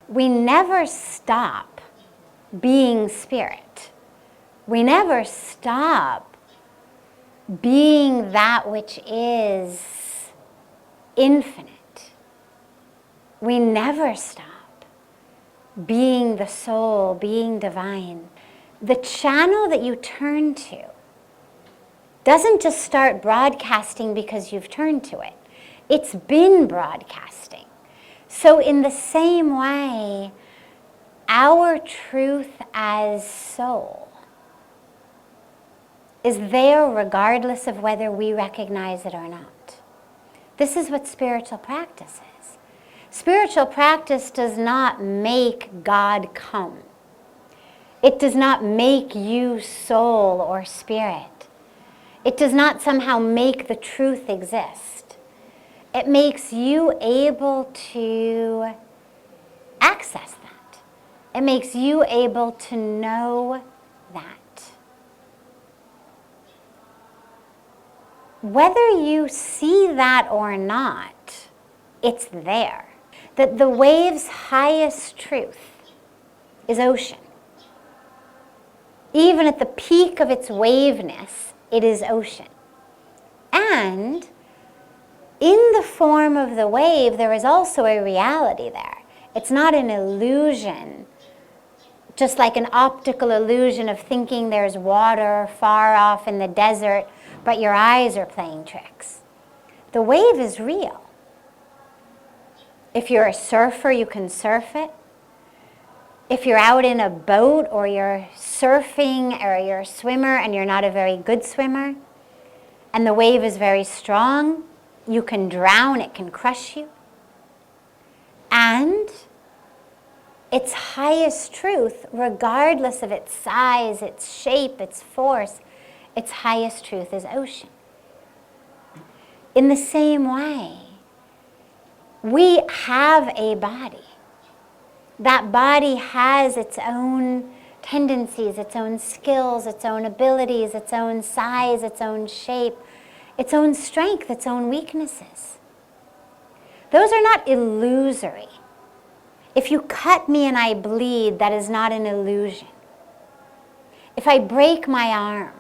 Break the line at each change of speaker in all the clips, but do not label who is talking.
we never stop being spirit. We never stop being that which is infinite. We never stop being the soul, being divine. The channel that you turn to doesn't just start broadcasting because you've turned to it. It's been broadcasting. So in the same way, our truth as soul is there regardless of whether we recognize it or not. This is what spiritual practice is. Spiritual practice does not make God come. It does not make you soul or spirit. It does not somehow make the truth exist. It makes you able to access that. It makes you able to know that. Whether you see that or not, it's there. That the wave's highest truth is ocean. Even at the peak of its waveness, it is ocean. And in the form of the wave, there is also a reality there. It's not an illusion, just like an optical illusion of thinking there's water far off in the desert, but your eyes are playing tricks. The wave is real. If you're a surfer, you can surf it. If you're out in a boat or you're surfing or you're a swimmer and you're not a very good swimmer and the wave is very strong, you can drown, it can crush you. And its highest truth, regardless of its size, its shape, its force, its highest truth is ocean. In the same way, we have a body. That body has its own tendencies, its own skills, its own abilities, its own size, its own shape, its own strength, its own weaknesses. Those are not illusory. If you cut me and I bleed, that is not an illusion. If I break my arm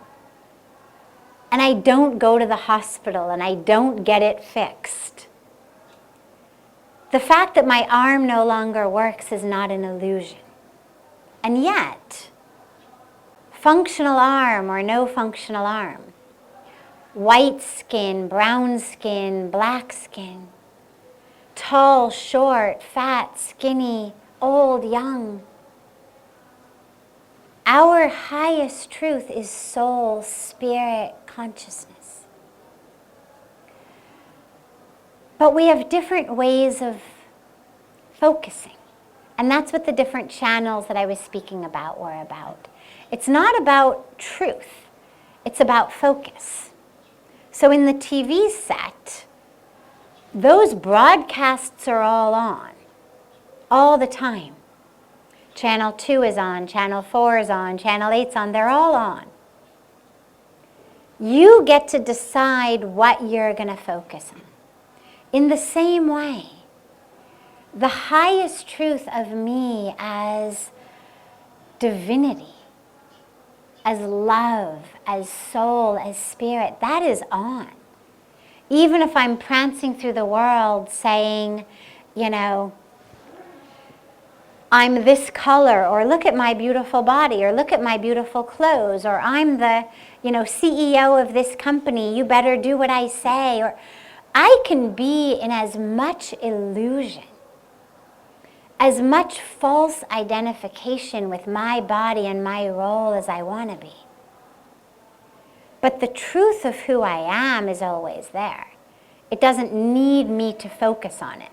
and I don't go to the hospital and I don't get it fixed, the fact that my arm no longer works is not an illusion. And yet, functional arm or no functional arm, white skin, brown skin, black skin, tall, short, fat, skinny, old, young. Our highest truth is soul, spirit, consciousness. But we have different ways of focusing. And that's what the different channels that I was speaking about were about. It's not about truth. It's about focus. So in the TV set, those broadcasts are all on, all the time. Channel 2 is on, Channel 4 is on, Channel 8's on, they're all on. You get to decide what you're going to focus on. In the same way, the highest truth of me as divinity, as love, as soul, as spirit, that is on. Even if I'm prancing through the world saying, you know, I'm this color, or look at my beautiful body, or look at my beautiful clothes, or I'm the, CEO of this company, you better do what I say, or I can be in as much illusion, as much false identification with my body and my role as I want to be. But the truth of who I am is always there. It doesn't need me to focus on it.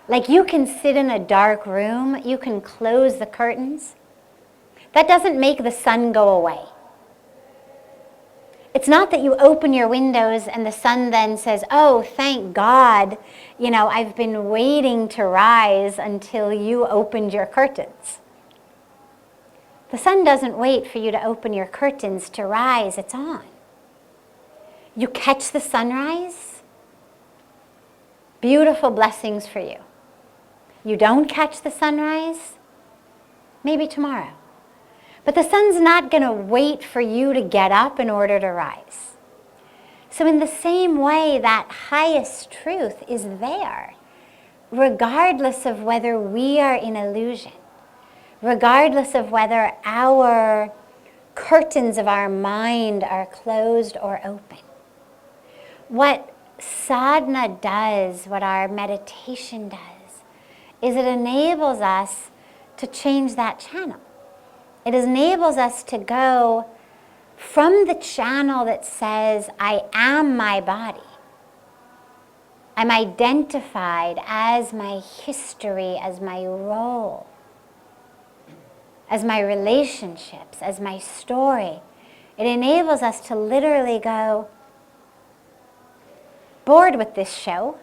Like you can sit in a dark room, you can close the curtains. That doesn't make the sun go away. It's not that you open your windows and the sun then says, oh, thank God, I've been waiting to rise until you opened your curtains. The sun doesn't wait for you to open your curtains to rise, it's on. You catch the sunrise, beautiful blessings for you. You don't catch the sunrise, maybe tomorrow. But the sun's not going to wait for you to get up in order to rise. So in the same way, that highest truth is there, regardless of whether we are in illusion, regardless of whether our curtains of our mind are closed or open. What sadhana does, what our meditation does, is it enables us to change that channel. It enables us to go from the channel that says, I am my body. I'm identified as my history, as my role, as my relationships, as my story. It enables us to literally go, bored with this show,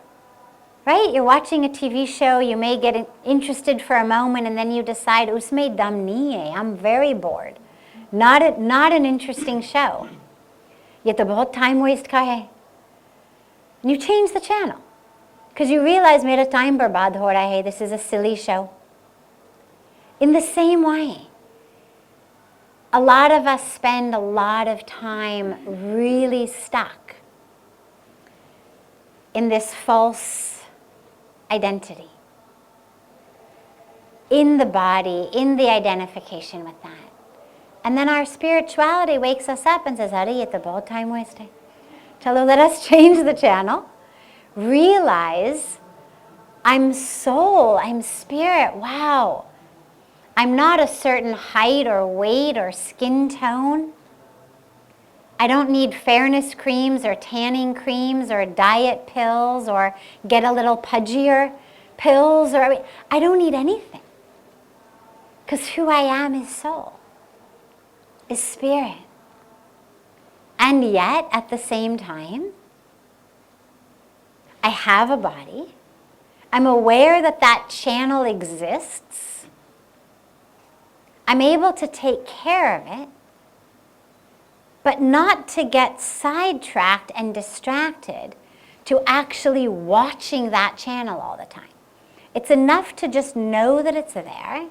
right? You're watching a TV show, you may get interested for a moment, and then you decide, usme dam nahi hai, I'm very bored. Not an interesting show. Ye to bahut time waste ka hai. And you change the channel. Because you realize, mera time barbad ho raha hai, this is a silly show. In the same way, a lot of us spend a lot of time really stuck in this false identity, in the body, in the identification with that. And then our spirituality wakes us up and says, Hari, ye to bahut time waste hai. Chalo, let us change the channel. Realize, I'm soul, I'm spirit, wow. I'm not a certain height or weight or skin tone. I don't need fairness creams or tanning creams or diet pills or get a little pudgier pills. I don't need anything. Because who I am is soul, is spirit. And yet, at the same time, I have a body. I'm aware that that channel exists. I'm able to take care of it, but not to get sidetracked and distracted to actually watching that channel all the time. It's enough to just know that it's there,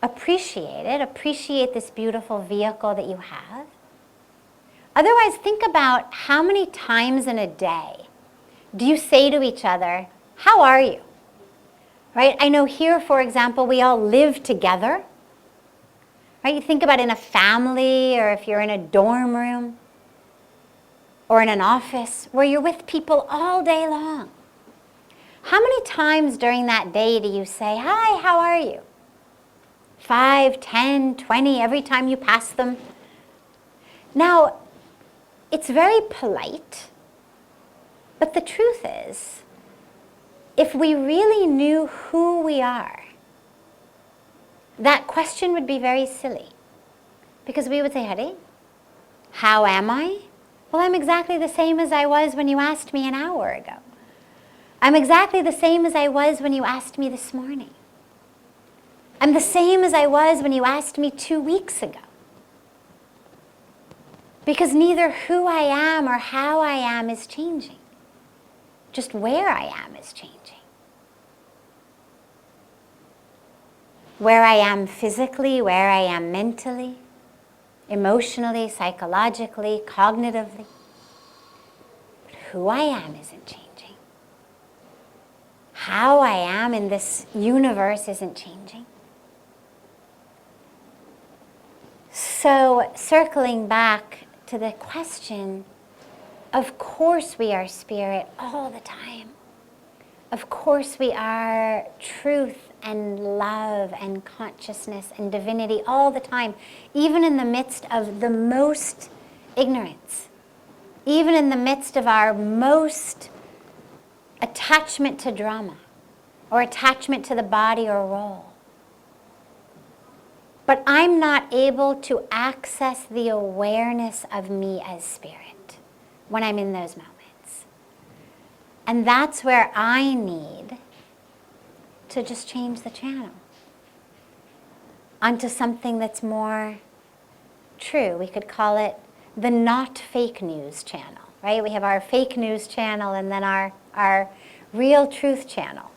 appreciate it, appreciate this beautiful vehicle that you have. Otherwise, think about how many times in a day do you say to each other, how are you? Right? I know here, for example, we all live together. Right? You think about in a family, or if you're in a dorm room or in an office where you're with people all day long. How many times during that day do you say, hi, how are you? 5, 10, 20, every time you pass them. Now, it's very polite, but the truth is, if we really knew who we are, that question would be very silly. Because we would say, Hari, how am I? Well, I'm exactly the same as I was when you asked me an hour ago. I'm exactly the same as I was when you asked me this morning. I'm the same as I was when you asked me 2 weeks ago. Because neither who I am or how I am is changing. Just where I am is changing. Where I am physically, where I am mentally, emotionally, psychologically, cognitively. But who I am isn't changing. How I am in this universe isn't changing. So, circling back to the question, of course we are spirit all the time. Of course we are truth and love and consciousness and divinity all the time, even in the midst of the most ignorance, even in the midst of our most attachment to drama or attachment to the body or role. But I'm not able to access the awareness of me as spirit when I'm in those moments. And that's where I need to just change the channel onto something that's more true. We could call it the not fake news channel, right? We have our fake news channel and then our real truth channel.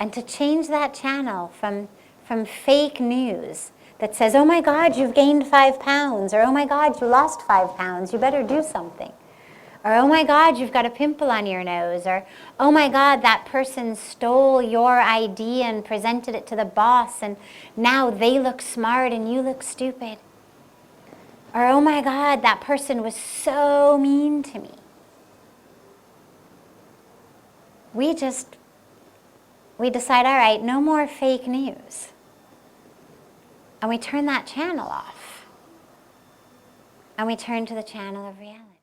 And to change that channel from fake news that says, oh my God, you've gained 5 pounds, or oh my God, you lost 5 pounds, you better do something. Or oh my God, you've got a pimple on your nose, or oh my God, that person stole your idea and presented it to the boss and now they look smart and you look stupid. Or oh my God, that person was so mean to me. We decide, all right, no more fake news. And we turn that channel off. And we turn to the channel of reality.